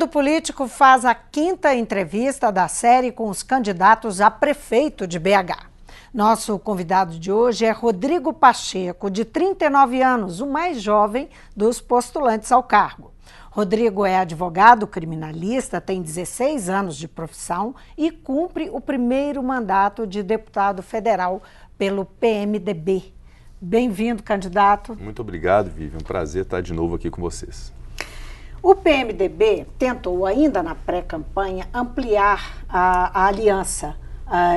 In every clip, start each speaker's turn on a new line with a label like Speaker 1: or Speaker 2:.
Speaker 1: Mundo Político faz a 5ª entrevista da série com os candidatos a prefeito de BH. Nosso convidado de hoje é Rodrigo Pacheco, de 39 anos, o mais jovem dos postulantes ao cargo. Rodrigo é advogado criminalista, tem 16 anos de profissão e cumpre o primeiro mandato de deputado federal pelo PMDB. Bem-vindo, candidato.
Speaker 2: Muito obrigado, Vivian. Um prazer estar de novo aqui com vocês.
Speaker 1: O PMDB tentou, ainda na pré-campanha, ampliar a aliança.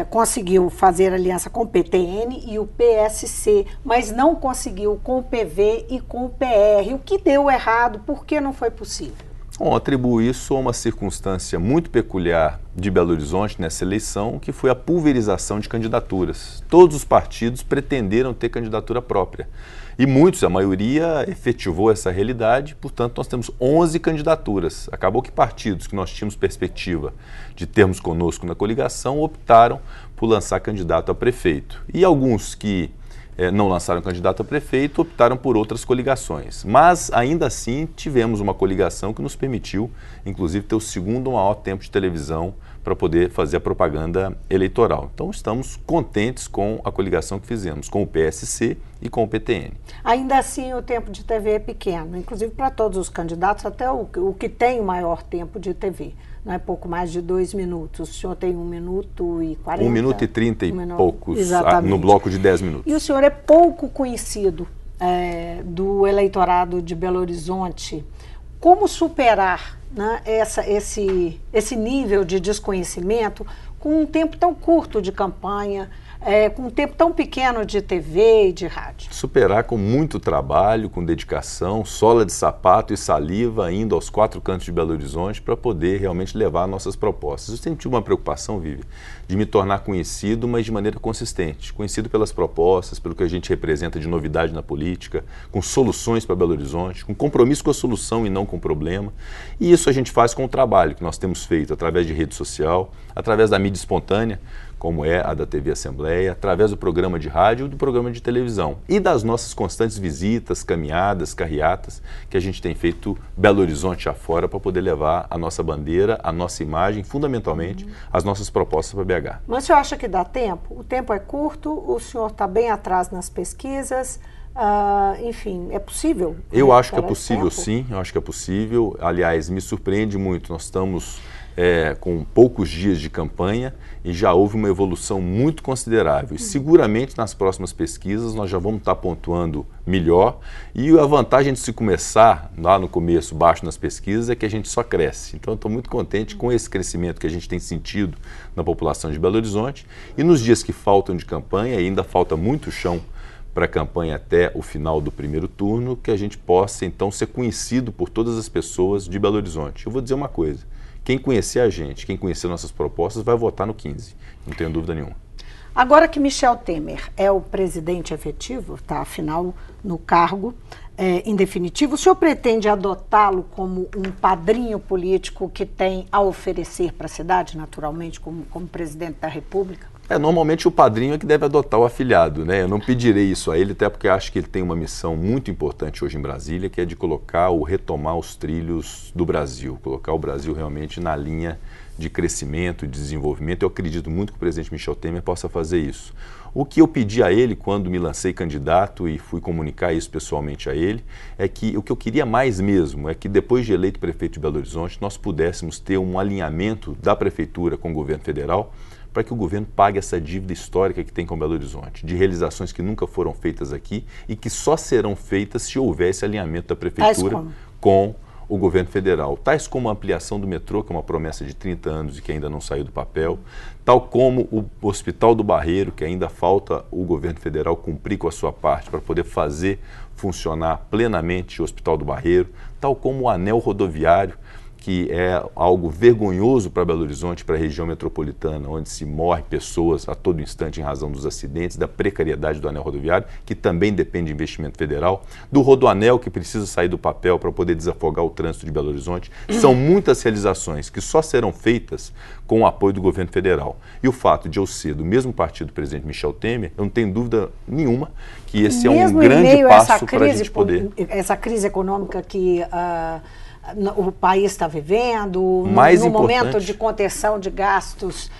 Speaker 1: Conseguiu fazer aliança com o PTN e o PSC, mas não conseguiu com o PV e com o PR. O que deu errado? Por que não foi possível?
Speaker 2: Bom, atribuo isso a uma circunstância muito peculiar de Belo Horizonte nessa eleição, que foi a pulverização de candidaturas. Todos os partidos pretenderam ter candidatura própria. E muitos, a maioria, efetivou essa realidade, portanto nós temos 11 candidaturas. Acabou que partidos que nós tínhamos perspectiva de termos conosco na coligação optaram por lançar candidato a prefeito. E alguns que não lançaram candidato a prefeito optaram por outras coligações. Mas ainda assim tivemos uma coligação que nos permitiu, inclusive, ter o segundo maior tempo de televisão para poder fazer a propaganda eleitoral. Então estamos contentes com a coligação que fizemos, com o PSC e com o PTN.
Speaker 1: Ainda assim o tempo de TV é pequeno, inclusive para todos os candidatos, até o que tem o maior tempo de TV. Não é pouco mais de 2 minutos. O senhor tem 1 minuto e 40?
Speaker 2: 1 minuto e 30 e poucos,
Speaker 1: exatamente,
Speaker 2: no bloco de 10 minutos.
Speaker 1: E o senhor é pouco conhecido do eleitorado de Belo Horizonte. Como superar, né, esse nível de desconhecimento com um tempo tão curto de campanha, com um tempo tão pequeno de TV e de rádio?
Speaker 2: Superar com muito trabalho, com dedicação, sola de sapato e saliva, indo aos 4 cantos de Belo Horizonte para poder realmente levar nossas propostas. Eu sempre tive uma preocupação, Vivi, de me tornar conhecido, mas de maneira consistente. Conhecido pelas propostas, pelo que a gente representa de novidade na política, com soluções para Belo Horizonte, com compromisso com a solução e não com o problema. E isso a gente faz com o trabalho que nós temos feito através de rede social, através da mídia espontânea, como é a da TV Assembleia, através do programa de rádio e do programa de televisão. E das nossas constantes visitas, caminhadas, carreatas, que a gente tem feito Belo Horizonte afora para poder levar a nossa bandeira, a nossa imagem, fundamentalmente, as nossas propostas para BH.
Speaker 1: Mas o senhor acha que dá tempo? O tempo é curto, o senhor está bem atrás nas pesquisas, enfim, é possível?
Speaker 2: Eu acho que é possível, sim, eu acho que é possível. Aliás, me surpreende muito, nós estamos com poucos dias de campanha e já houve uma evolução muito considerável. E seguramente nas próximas pesquisas nós já vamos estar pontuando melhor. E a vantagem de se começar lá no começo, baixo nas pesquisas, é que a gente só cresce. Então eu estou muito contente com esse crescimento que a gente tem sentido na população de Belo Horizonte. E nos dias que faltam de campanha, e ainda falta muito chão para a campanha até o final do primeiro turno, que a gente possa então ser conhecido por todas as pessoas de Belo Horizonte. Eu vou dizer uma coisa. Quem conhecer a gente, quem conhecer nossas propostas, vai votar no 15, não tenho dúvida nenhuma.
Speaker 1: Agora que Michel Temer é o presidente efetivo, está afinal no cargo, em definitivo, o senhor pretende adotá-lo como um padrinho político que tem a oferecer para a cidade, naturalmente, como presidente da República?
Speaker 2: Normalmente o padrinho é que deve adotar o afilhado, né? Eu não pedirei isso a ele, até porque acho que ele tem uma missão muito importante hoje em Brasília, que é de retomar os trilhos do Brasil, colocar o Brasil realmente na linha de crescimento e desenvolvimento. Eu acredito muito que o presidente Michel Temer possa fazer isso. O que eu pedi a ele quando me lancei candidato e fui comunicar isso pessoalmente a ele, é que o que eu queria mais mesmo é que depois de eleito prefeito de Belo Horizonte, nós pudéssemos ter um alinhamento da prefeitura com o governo federal, para que o governo pague essa dívida histórica que tem com Belo Horizonte, de realizações que nunca foram feitas aqui e que só serão feitas se houver esse alinhamento da prefeitura com o governo federal. Tais como a ampliação do metrô, que é uma promessa de 30 anos e que ainda não saiu do papel, tal como o Hospital do Barreiro, que ainda falta o governo federal cumprir com a sua parte para poder fazer funcionar plenamente o Hospital do Barreiro, tal como o anel rodoviário, que é algo vergonhoso para Belo Horizonte, para a região metropolitana, onde se morre pessoas a todo instante em razão dos acidentes, da precariedade do anel rodoviário, que também depende de investimento federal, do rodoanel, que precisa sair do papel para poder desafogar o trânsito de Belo Horizonte. São muitas realizações que só serão feitas com o apoio do governo federal. E o fato de eu ser do mesmo partido do presidente Michel Temer, eu não tenho dúvida nenhuma que esse é um grande passo para a gente poder...
Speaker 1: Essa crise econômica que o país está vivendo, no momento de contenção de gastos,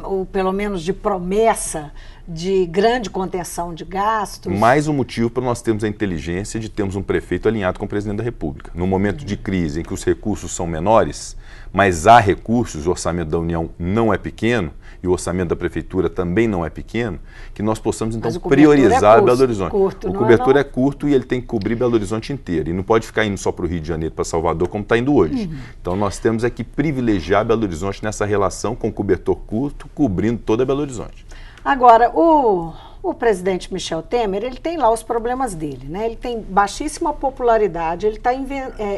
Speaker 1: ou pelo menos de promessa de grande contenção de gastos?
Speaker 2: Mais um motivo para nós termos a inteligência de termos um prefeito alinhado com o presidente da República. No momento de crise em que os recursos são menores, mas há recursos, o orçamento da União não é pequeno, e o orçamento da Prefeitura também não é pequeno, que nós possamos, então, priorizar Belo Horizonte. O cobertor é curto e ele tem que cobrir Belo Horizonte inteiro. E não pode ficar indo só para o Rio de Janeiro, para Salvador, como está indo hoje. Então, nós temos que privilegiar Belo Horizonte nessa relação com o cobertor curto, cobrindo toda Belo Horizonte.
Speaker 1: Agora, o presidente Michel Temer, ele tem lá os problemas dele, né? Ele tem baixíssima popularidade, ele está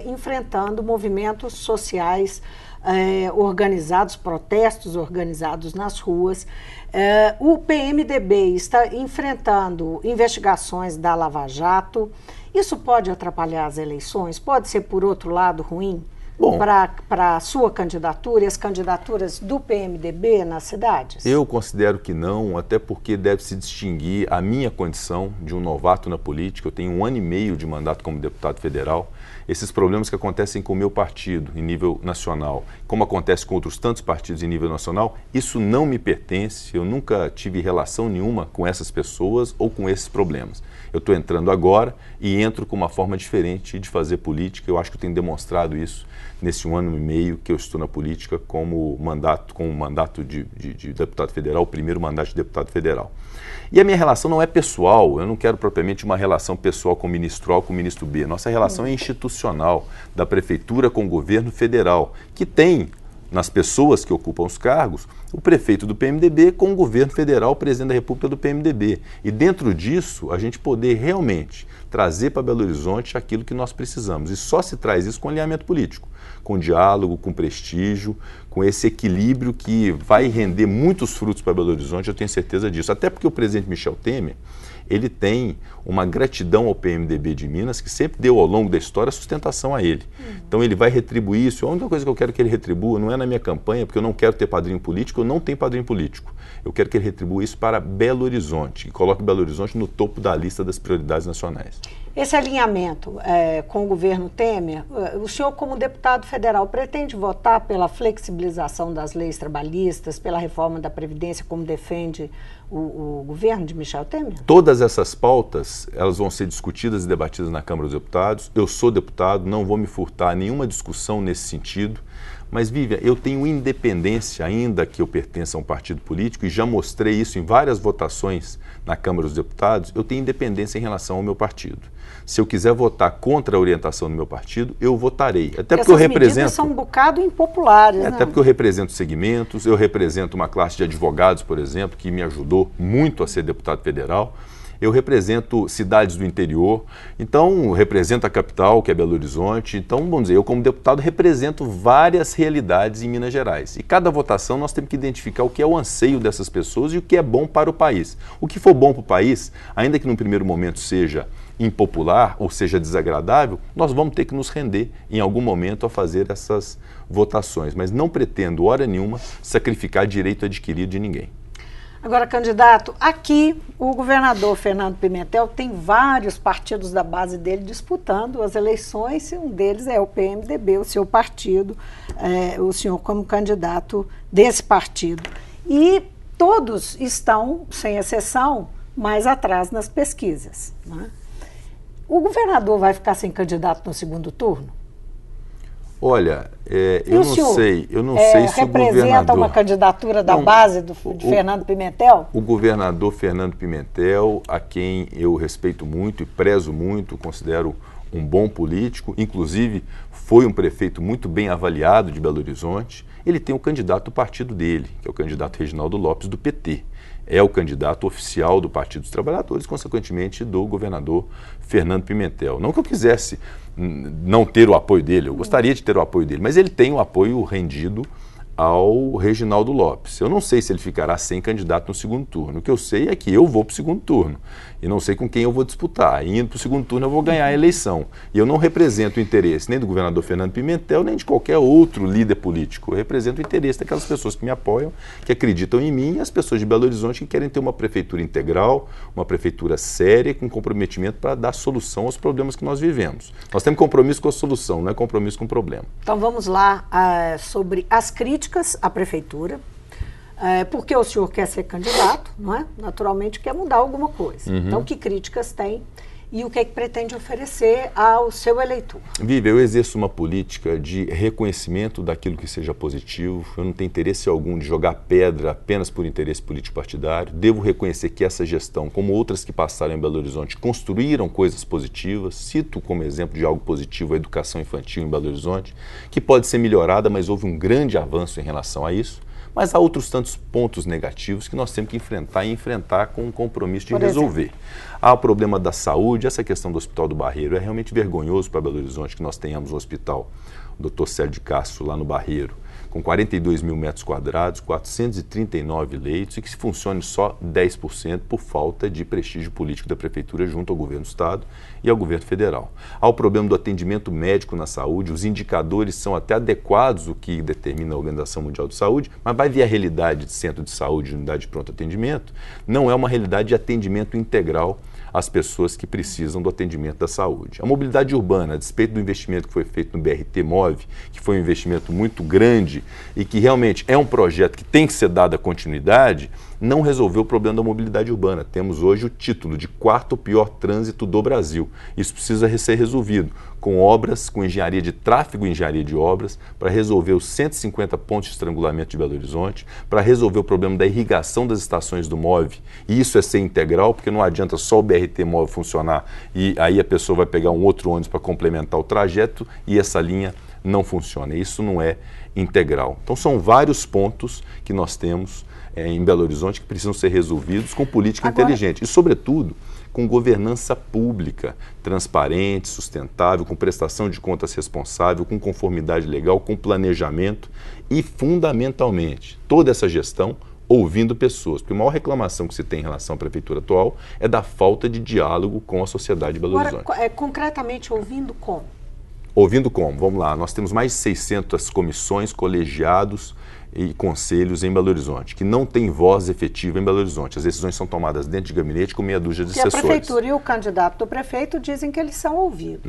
Speaker 1: enfrentando movimentos sociais organizados, protestos organizados nas ruas. O PMDB está enfrentando investigações da Lava Jato. Isso pode atrapalhar as eleições? Pode ser, por outro lado, ruim para a sua candidatura e as candidaturas do PMDB nas cidades?
Speaker 2: Eu considero que não, até porque deve se distinguir a minha condição de um novato na política. Eu tenho 1 ano e meio de mandato como deputado federal. Esses problemas que acontecem com o meu partido em nível nacional, como acontece com outros tantos partidos em nível nacional, isso não me pertence. Eu nunca tive relação nenhuma com essas pessoas ou com esses problemas. Eu estou entrando agora e entro com uma forma diferente de fazer política. Eu acho que eu tenho demonstrado isso nesse 1 ano e meio que eu estou na política com o mandato de deputado federal, o primeiro mandato de deputado federal. E a minha relação não é pessoal, eu não quero propriamente uma relação pessoal com o ministro A ou com o ministro B. Nossa relação é institucional, da prefeitura com o governo federal, que tem nas pessoas que ocupam os cargos, o prefeito do PMDB com o governo federal, o presidente da República do PMDB. E dentro disso, a gente poder realmente trazer para Belo Horizonte aquilo que nós precisamos. E só se traz isso com alinhamento político, com diálogo, com prestígio, com esse equilíbrio que vai render muitos frutos para Belo Horizonte, eu tenho certeza disso. Até porque o presidente Michel Temer, ele tem uma gratidão ao PMDB de Minas, que sempre deu ao longo da história sustentação a ele. Então ele vai retribuir isso. A única coisa que eu quero que ele retribua não é na minha campanha, porque eu não quero ter padrinho político, eu não tenho padrinho político. Eu quero que ele retribua isso para Belo Horizonte, e coloque Belo Horizonte no topo da lista das prioridades nacionais.
Speaker 1: Esse alinhamento com o governo Temer, o senhor como deputado federal pretende votar pela flexibilização das leis trabalhistas, pela reforma da Previdência, como defende o governo de Michel Temer?
Speaker 2: Todas essas pautas, elas vão ser discutidas e debatidas na Câmara dos Deputados. Eu sou deputado, não vou me furtar a nenhuma discussão nesse sentido. Mas, Vivian, eu tenho independência, ainda que eu pertença a um partido político, e já mostrei isso em várias votações na Câmara dos Deputados, eu tenho independência em relação ao meu partido. Se eu quiser votar contra a orientação do meu partido, eu votarei. Até porque eu represento... Essas
Speaker 1: são um bocado impopulares,
Speaker 2: Até porque eu represento segmentos, eu represento uma classe de advogados, por exemplo, que me ajudou muito a ser deputado federal. Eu represento cidades do interior, então represento a capital, que é Belo Horizonte. Então, vamos dizer, eu como deputado represento várias realidades em Minas Gerais. E cada votação nós temos que identificar o que é o anseio dessas pessoas e o que é bom para o país. O que for bom para o país, ainda que num primeiro momento seja impopular ou seja desagradável, nós vamos ter que nos render em algum momento a fazer essas votações. Mas não pretendo, hora nenhuma, sacrificar direito adquirido de ninguém.
Speaker 1: Agora, candidato, aqui o governador Fernando Pimentel tem vários partidos da base dele disputando as eleições, e um deles é o PMDB, o seu partido, o senhor como candidato desse partido. E todos estão, sem exceção, mais atrás nas pesquisas, né? O governador vai ficar sem candidato no segundo turno?
Speaker 2: Olha, eu não sei se o governador...
Speaker 1: representa uma candidatura da base de Fernando Pimentel?
Speaker 2: O governador Fernando Pimentel, a quem eu respeito muito e prezo muito, considero um bom político, inclusive foi um prefeito muito bem avaliado de Belo Horizonte, ele tem o candidato do partido dele, que é o candidato Reginaldo Lopes, do PT. É o candidato oficial do Partido dos Trabalhadores, consequentemente do governador Fernando Pimentel. Não que eu quisesse não ter o apoio dele, eu gostaria de ter o apoio dele, mas ele tem o apoio rendido ao Reginaldo Lopes. Eu não sei se ele ficará sem candidato no segundo turno. O que eu sei é que eu vou para o segundo turno. E não sei com quem eu vou disputar. E indo para o segundo turno eu vou ganhar a eleição. E eu não represento o interesse nem do governador Fernando Pimentel, nem de qualquer outro líder político. Eu represento o interesse daquelas pessoas que me apoiam, que acreditam em mim, e as pessoas de Belo Horizonte que querem ter uma prefeitura integral, uma prefeitura séria, com comprometimento para dar solução aos problemas que nós vivemos. Nós temos compromisso com a solução, não é compromisso com o problema.
Speaker 1: Então vamos lá sobre as críticas à prefeitura. Porque o senhor quer ser candidato, não é? Naturalmente quer mudar alguma coisa. Então, que críticas tem e o que é que pretende oferecer ao seu eleitor?
Speaker 2: Viva, eu exerço uma política de reconhecimento daquilo que seja positivo. Eu não tenho interesse algum de jogar pedra apenas por interesse político-partidário. Devo reconhecer que essa gestão, como outras que passaram em Belo Horizonte, construíram coisas positivas. Cito como exemplo de algo positivo a educação infantil em Belo Horizonte, que pode ser melhorada, mas houve um grande avanço em relação a isso. Mas há outros tantos pontos negativos que nós temos que enfrentar e enfrentar com um compromisso de resolver. Há o problema da saúde, essa questão do Hospital do Barreiro. É realmente vergonhoso para Belo Horizonte que nós tenhamos um hospital, o Dr. Célio de Castro, lá no Barreiro, com 42 mil metros quadrados, 439 leitos e que funcione só 10% por falta de prestígio político da Prefeitura junto ao Governo do Estado e ao Governo Federal. Há o problema do atendimento médico na saúde, os indicadores são até adequados, o que determina a Organização Mundial de Saúde, mas vai ver a realidade de centro de saúde, de unidade de pronto atendimento, não é uma realidade de atendimento integral às pessoas que precisam do atendimento da saúde. A mobilidade urbana, a despeito do investimento que foi feito no BRT-MOV, que foi um investimento muito grande e que realmente é um projeto que tem que ser dada continuidade, não resolveu o problema da mobilidade urbana. Temos hoje o título de quarto pior trânsito do Brasil. Isso precisa ser resolvido com obras, com engenharia de tráfego e engenharia de obras, para resolver os 150 pontos de estrangulamento de Belo Horizonte, para resolver o problema da irrigação das estações do MOV. E isso é ser integral, porque não adianta só o BRT-MOV funcionar e aí a pessoa vai pegar um outro ônibus para complementar o trajeto e essa linha não funciona. Isso não é integral. Então são vários pontos que nós temos em Belo Horizonte que precisam ser resolvidos com política inteligente e, sobretudo, com governança pública, transparente, sustentável, com prestação de contas responsável, com conformidade legal, com planejamento e, fundamentalmente, toda essa gestão ouvindo pessoas. Porque a maior reclamação que se tem em relação à prefeitura atual é da falta de diálogo com a sociedade de Belo Horizonte.
Speaker 1: Concretamente, ouvindo como?
Speaker 2: Ouvindo como? Vamos lá, nós temos mais de 600 comissões, colegiados e conselhos em Belo Horizonte, que não tem voz efetiva em Belo Horizonte. As decisões são tomadas dentro de gabinete com meia dúzia de assessores.
Speaker 1: E a prefeitura e o candidato do prefeito dizem que eles são ouvidos.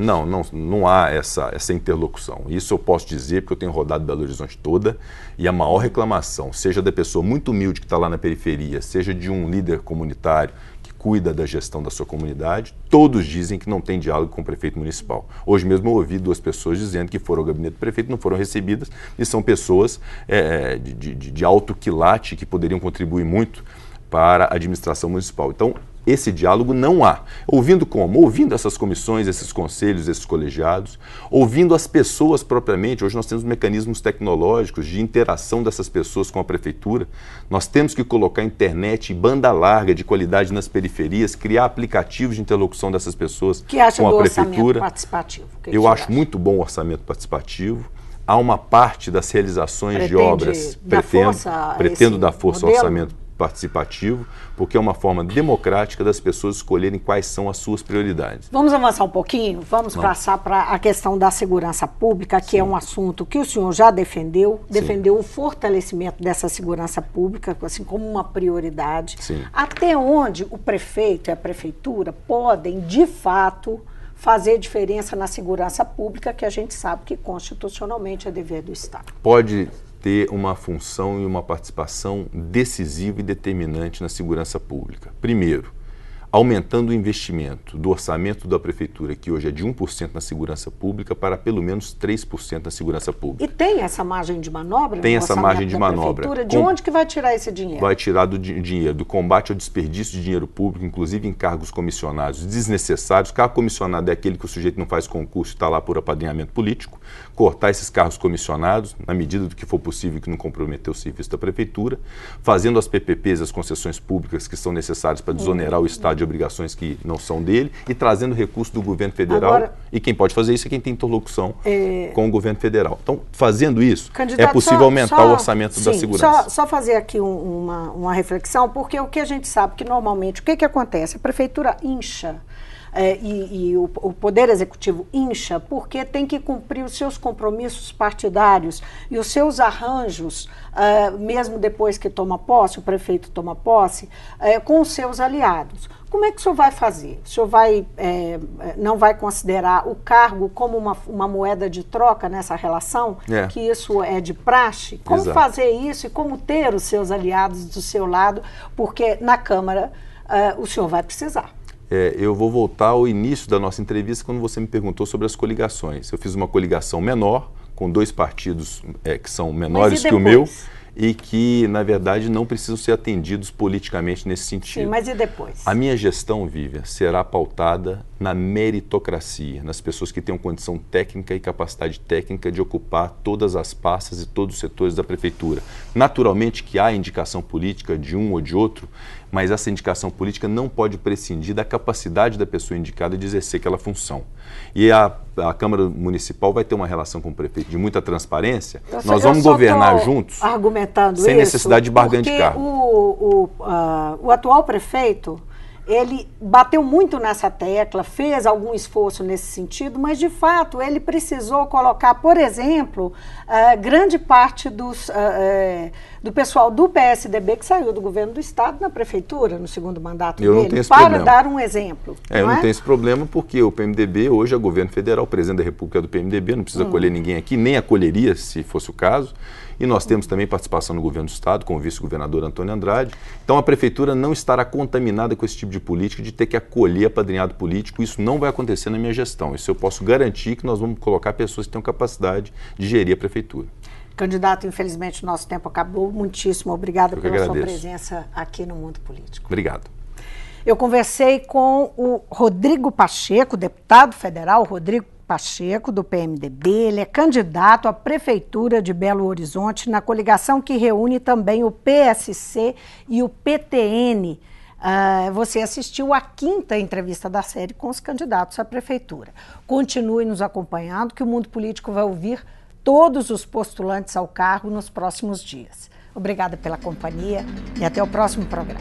Speaker 2: Não há essa interlocução. Isso eu posso dizer porque eu tenho rodado Belo Horizonte toda e a maior reclamação, seja da pessoa muito humilde que está lá na periferia, seja de um líder comunitário que cuida da gestão da sua comunidade, todos dizem que não tem diálogo com o prefeito municipal. Hoje mesmo eu ouvi duas pessoas dizendo que foram ao gabinete do prefeito, não foram recebidas, e são pessoas de alto quilate que poderiam contribuir muito para a administração municipal. Então, esse diálogo não há. Ouvindo como? Ouvindo essas comissões, esses conselhos, esses colegiados, ouvindo as pessoas propriamente. Hoje nós temos mecanismos tecnológicos de interação dessas pessoas com a prefeitura. Nós temos que colocar internet e banda larga de qualidade nas periferias, criar aplicativos de interlocução dessas pessoas
Speaker 1: com a prefeitura.
Speaker 2: Do orçamento
Speaker 1: participativo?
Speaker 2: Eu acho muito bom o orçamento participativo. Há uma parte das realizações de obras, pretendo dar força ao orçamento participativo, porque é uma forma democrática das pessoas escolherem quais são as suas prioridades.
Speaker 1: Vamos avançar um pouquinho? Vamos passar para a questão da segurança pública, que é um assunto que o senhor já defendeu o fortalecimento dessa segurança pública, assim como uma prioridade.
Speaker 2: Sim.
Speaker 1: Até onde o prefeito e a prefeitura podem, de fato, fazer diferença na segurança pública, que a gente sabe que constitucionalmente é dever do Estado?
Speaker 2: Pode ter uma função e uma participação decisiva e determinante na segurança pública. Primeiro, aumentando o investimento do orçamento da prefeitura, que hoje é de 1% na segurança pública, para pelo menos 3% na segurança pública.
Speaker 1: E tem essa margem de manobra?
Speaker 2: Tem essa margem de manobra.
Speaker 1: De onde que vai tirar esse dinheiro?
Speaker 2: Vai tirar do dinheiro, do combate ao desperdício de dinheiro público, inclusive em cargos comissionados desnecessários. Cargo comissionado é aquele que o sujeito não faz concurso e está lá por apadrinhamento político. Cortar esses cargos comissionados, na medida do que for possível, que não comprometer o serviço da prefeitura, fazendo as PPPs, as concessões públicas que são necessárias para desonerar o Estado de obrigações que não são dele e trazendo recursos do governo federal. Agora, e quem pode fazer isso é quem tem interlocução com o governo federal. Então, fazendo isso, é possível aumentar o orçamento da segurança.
Speaker 1: Só fazer aqui uma reflexão, porque o que a gente sabe que normalmente, o que acontece? A prefeitura incha. E o Poder Executivo incha porque tem que cumprir os seus compromissos partidários e os seus arranjos, mesmo depois que toma posse, o prefeito toma posse, com os seus aliados. Como é que o senhor vai fazer? O senhor não vai considerar o cargo como uma moeda de troca nessa relação? Que isso é de praxe? Como fazer isso e como ter os seus aliados do seu lado? Porque na Câmara o senhor vai precisar.
Speaker 2: Eu vou voltar ao início da nossa entrevista quando você me perguntou sobre as coligações. Eu fiz uma coligação menor, com 2 partidos que são menores que o meu e que, na verdade, não precisam ser atendidos politicamente nesse sentido.
Speaker 1: Sim, mas e depois?
Speaker 2: A minha gestão, Vivian, será pautada na meritocracia, nas pessoas que tenham condição técnica e capacidade técnica de ocupar todas as pastas e todos os setores da prefeitura. Naturalmente que há indicação política de um ou de outro, mas essa indicação política não pode prescindir da capacidade da pessoa indicada de exercer aquela função. E a Câmara Municipal vai ter uma relação com o prefeito de muita transparência. Nós vamos governar juntos, sem necessidade de barganha de cargo.
Speaker 1: O atual prefeito, ele bateu muito nessa tecla, fez algum esforço nesse sentido, mas, de fato, ele precisou colocar, por exemplo, grande parte do pessoal do PSDB que saiu do governo do Estado na prefeitura, no segundo mandato dele, para dar um exemplo.
Speaker 2: Eu não tenho esse problema porque o PMDB hoje é governo federal, o presidente da República é do PMDB, não precisa acolher ninguém aqui, nem acolheria se fosse o caso. E nós temos também participação no governo do Estado, com o vice-governador Antônio Andrade. Então a prefeitura não estará contaminada com esse tipo de política, de ter que acolher apadrinhado político. Isso não vai acontecer na minha gestão. Isso eu posso garantir que nós vamos colocar pessoas que tenham capacidade de gerir a prefeitura.
Speaker 1: Candidato, infelizmente o nosso tempo acabou. Muitíssimo obrigada pela sua presença aqui no Mundo Político.
Speaker 2: Obrigado.
Speaker 1: Eu conversei com o Rodrigo Pacheco, deputado federal, Rodrigo Pacheco, do PMDB. Ele é candidato à Prefeitura de Belo Horizonte na coligação que reúne também o PSC e o PTN. Você assistiu à 5ª entrevista da série com os candidatos à Prefeitura. Continue nos acompanhando, que o Mundo Político vai ouvir todos os postulantes ao cargo nos próximos dias. Obrigada pela companhia e até o próximo programa.